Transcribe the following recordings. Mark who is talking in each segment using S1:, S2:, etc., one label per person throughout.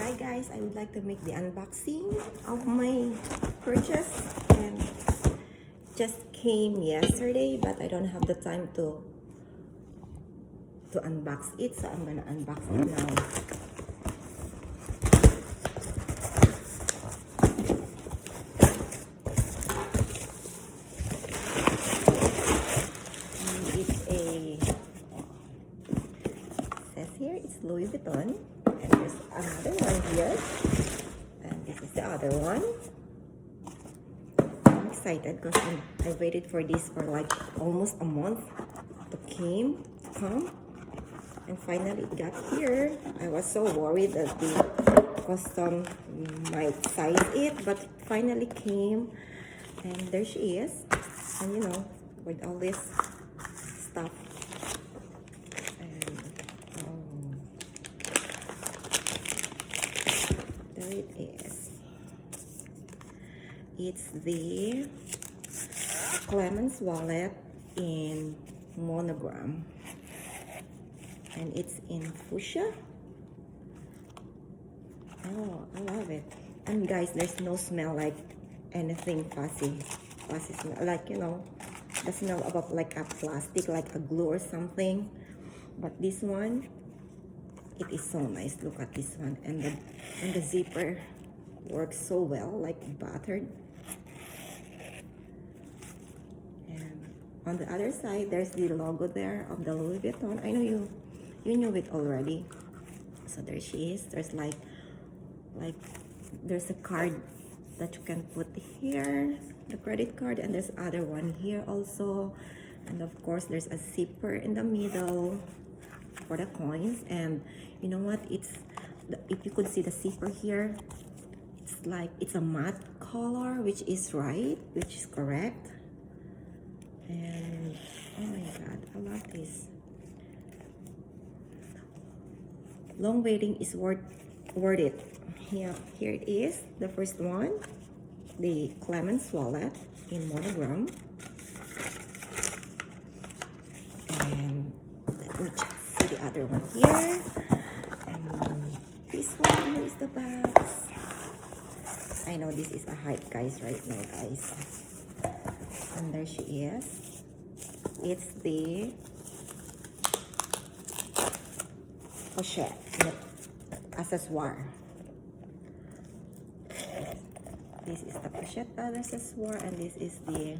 S1: Hi guys, I would like to make the unboxing of my purchase, and just came yesterday, but I don't have the time to unbox it, so I'm gonna unbox it now. Says here it's Louis Vuitton, and there's another one here, and this is the other one. I'm excited because I waited for this for like almost a month to come, and finally it got here. I was so worried that the custom might size it, but it finally came, and there she is. And you know, with all this stuff, and there it is. It's the Clemence wallet in monogram, and it's in fuchsia. Oh, I love it. And guys, there's no smell like anything fussy smell, like, you know, the smell of like a plastic, like a glue or something. But this one, it is so nice. Look at this one, and the zipper works so well, like buttered. And on the other side, there's the logo there of the Louis Vuitton. I know you knew it already. So there she is. There's like there's a card that you can put here, the credit card, and there's other one here also. And of course there's a zipper in the middle for the coins. And you know what, if you could see the zipper here, it's like it's a matte color, which is correct. And oh my god, I love this. Long waiting is worth it. Here it is, the first one, the Clemence wallet in monogram. And let me just see the other one here. And this one, here is the box. I know this is a hype, guys, right now, guys. And there she is. It's the Pochette accessoire. This is the Pochette accessoire, and this is the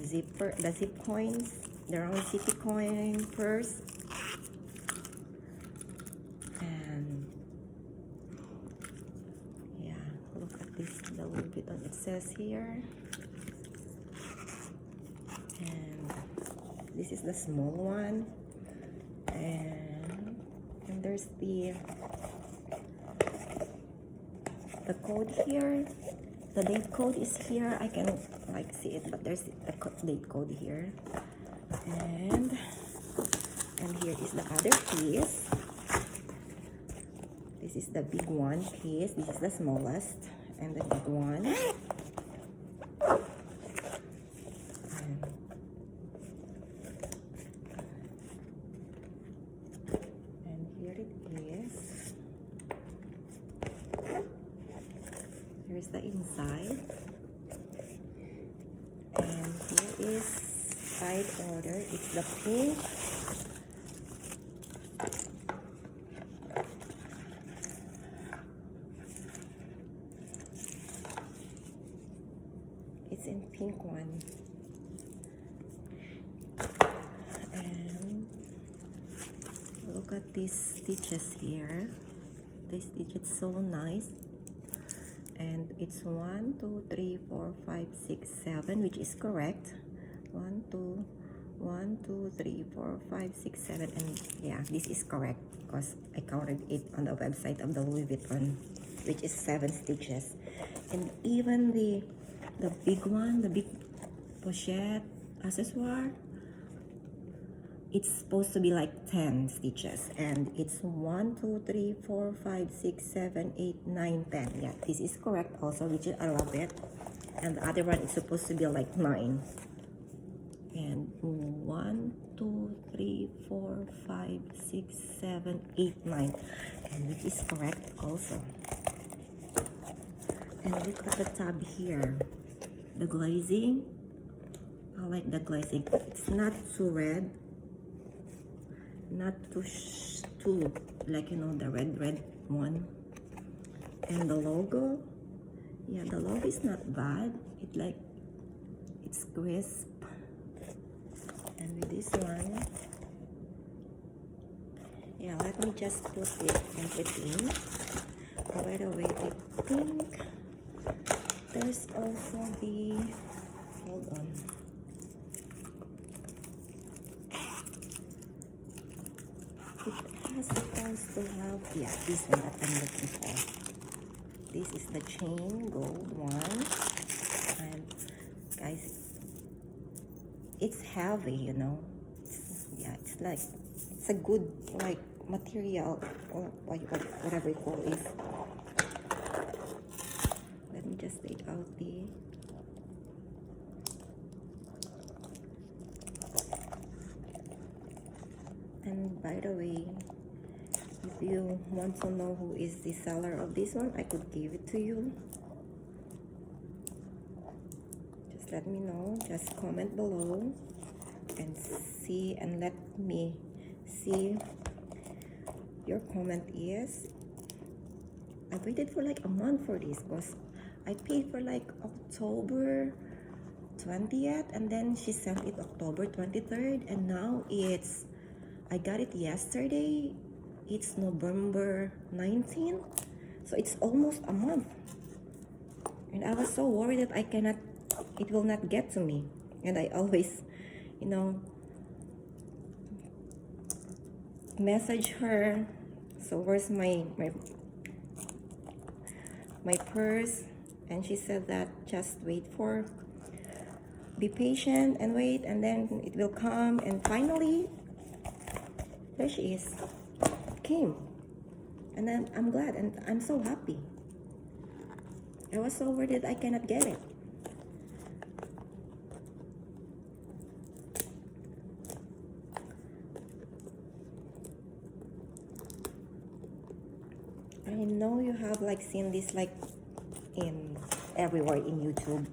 S1: zipper, the zip coins, the round city coin purse. And yeah, look at this, the Louis Vuitton, it says here. And this is the small one, and there's the code here. The date code is here. I can like see it, but there's the date code here. And here is the other piece. This is the big one piece. This is the smallest, and the big one. And here it is. Here's the inside, and here is side order. It's the pink. It's in pink one, and look at these stitches here. This stitch is so nice. And it's 1, 2, 3, 4, 5, 6, 7, which is correct. 1, 2, 3, 4, 5, 6, 7, and yeah, this is correct because I counted it on the website of the Louis Vuitton, which is 7 stitches. And even the big one, the big Pochette accessoire, it's supposed to be like 10 stitches, and it's 1, 2, 3, 4, 5, 6, 7, 8, 9, 10. Yeah, this is correct also, which I love it. And the other one is supposed to be like 9. And 1, 2, 3, 4, 5, 6, 7, 8, 9, and which is correct also. And look at the tab here, the glazing. I like the glazing. It's not too red, not too like, you know, the red one. And the logo, yeah, the logo is not bad. It's crisp. And with this one, yeah, let me just put it everything. Oh, by the way, I think there's also the, hold on. It has supposed to have, yeah, this one that I'm looking for. This is the chain gold one. And guys, it's heavy, you know. Yeah, it's like, it's a good like material, or whatever you call it. Let me just take out the, and by the way, if you want to know who is the seller of this one, I could give it to you. Just let me know. Just comment below and see, and let me see your comment. Is I waited for like a month for this because I paid for like October 20th, and then she sent it October 23rd, and now I got it yesterday. It's November 19th, so it's almost a month. And I was so worried that it will not get to me. And I always, you know, message her. So where's my purse? And she said that just be patient and wait, and then it will come. And finally, there she is. It came, and then I'm glad, and I'm so happy. I was so worried that I cannot get it. I know you have like seen this like in everywhere in YouTube.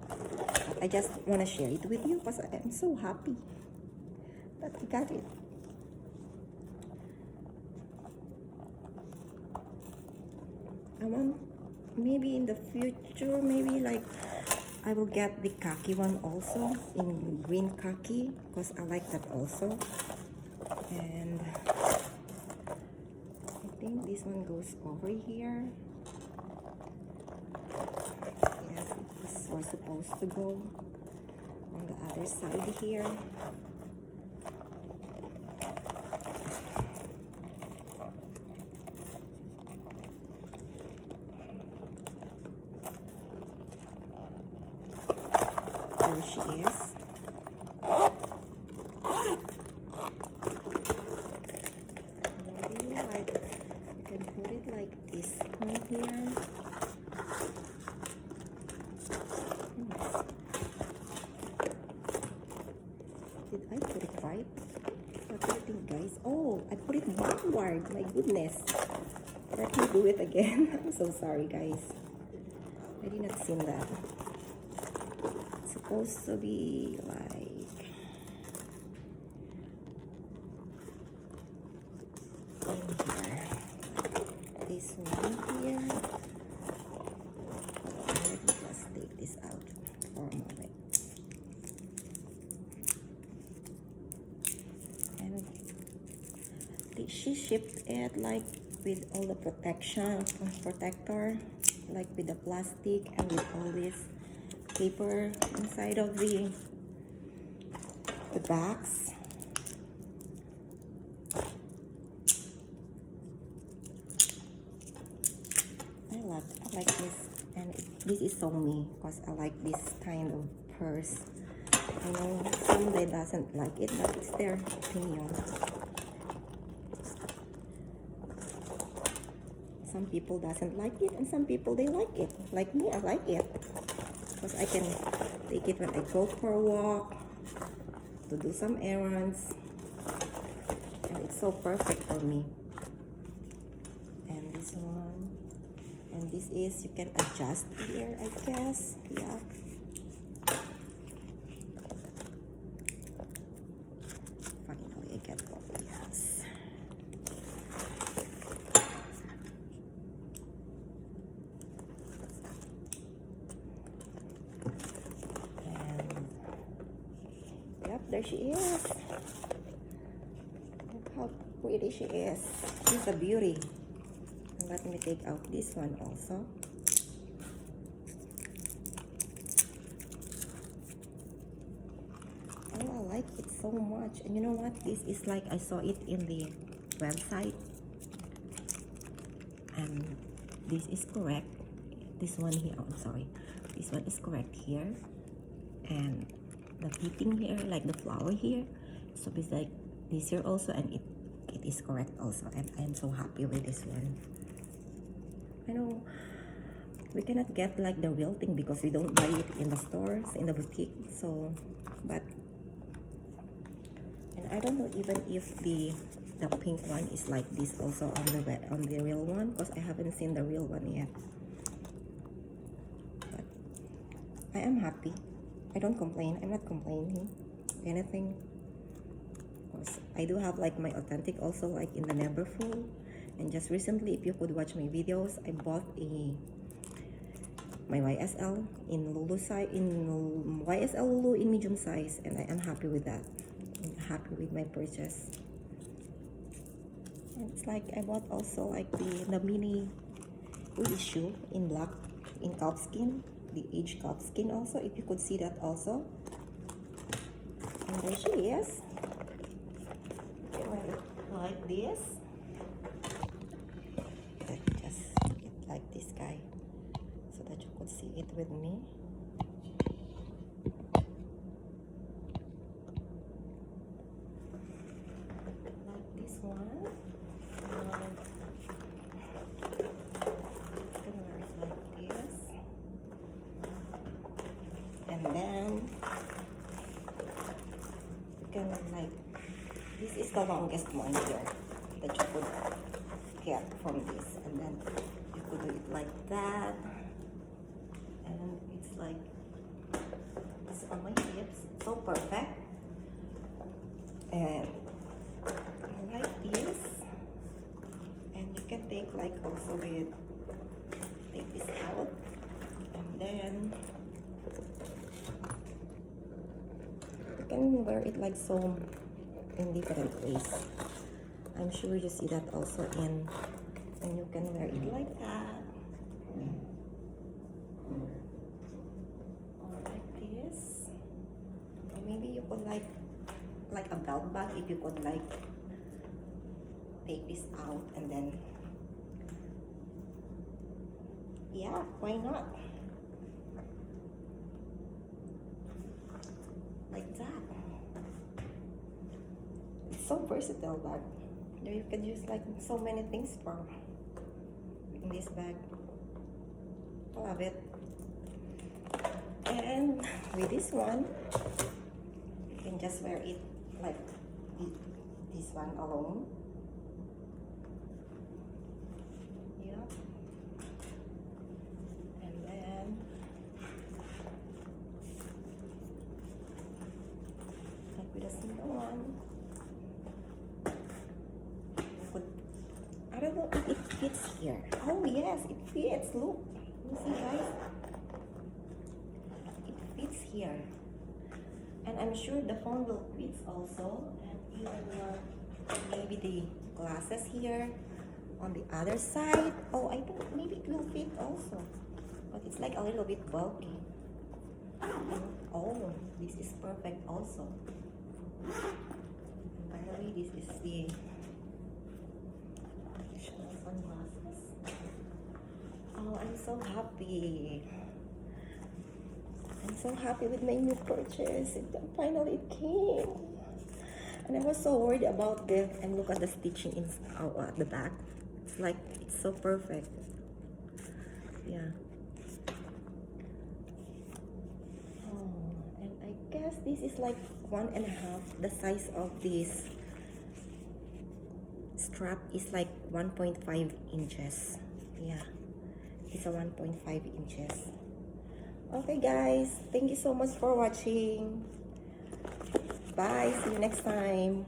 S1: But I just want to share it with you because I'm so happy that I got it. I want, maybe in the future, maybe like I will get the khaki one also, in green khaki, because I like that also. And I think this one goes over here. Yes, this was supposed to go on the other side here. There she is. Maybe like you can put it like this one here. Did I put it right? What do you think, guys? Oh, I put it backward. My goodness. Let me do it again. I'm so sorry, guys. I did not see that. It's supposed to be like in here. This one here. Let me just take this out for a moment. And she shipped it like with all the protector, like with the plastic and with all this paper inside of the box. I like this, and this is so me because I like this kind of purse. I know somebody doesn't like it, but it's their opinion. Some people doesn't like it, and some people they like it. Like me, I like it because I can take it when I go for a walk, to do some errands, and it's so perfect for me. And this one, And this is, you can adjust here, I guess. Yeah. Finally, I get all this. And yep, there she is. Look how pretty she is. She's a beauty. And let me take out this one also. Oh, I like it so much. And you know what? This is like, I saw it in the website. And this is correct. This one here, oh, I'm sorry. This one is correct here. And the fitting here, like the flower here. So it's like this here also, and it is correct also. And I am so happy with this one. I know we cannot get like the real thing because we don't buy it in the stores, in the boutique. So, but, and I don't know even if the pink one is like this also on the real one, because I haven't seen the real one yet. But I am happy. I don't complain. I'm not complaining anything. Because I do have like my authentic also, like in the Neverfull. And just recently, if you could watch my videos, I bought my YSL in Lulu size, in YSL Lulu in medium size, and I am happy with that. I'm happy with my purchase. And it's like I bought also like the mini reissue in black, in calfskin, the aged calfskin also, if you could see that also. And there she is. You can wear it like this. Just get like this guy so that you could see it with me. Like this one. And then you can like, this is the longest one here that you could get from this, and then you could do it like that, and it's like it's on my hips, so perfect. And I like this, and you can take like also with, take this out, and then you can wear it like so in different ways. I'm sure you see that also in, and you can wear it like that, or like this. Or maybe you could like a belt bag, if you could like take this out, and then yeah, why not? Like that. It's so versatile bag. You can use like so many things from in this bag. I love it. And with this one, you can just wear it like this one alone. Yeah. And then like with a single one. I don't know if it fits here. Oh yes, it fits. Look, you see guys, it fits here, and I'm sure the phone will fit also, and even maybe the glasses here on the other side. Oh, I think maybe it will fit also, but it's like a little bit bulky. Oh, this is perfect also. And by the way, this is the sunglasses. Oh, I'm so happy. I'm so happy with my new purchase. Finally it came. And I was so worried about this. And look at the stitching in at the back. It's like, it's so perfect. Yeah. Oh, and I guess this is like 1.5. The size of this strap is like 1.5 inches. Yeah, It's a 1.5 inches. Okay guys, thank you so much for watching. Bye, see you next time.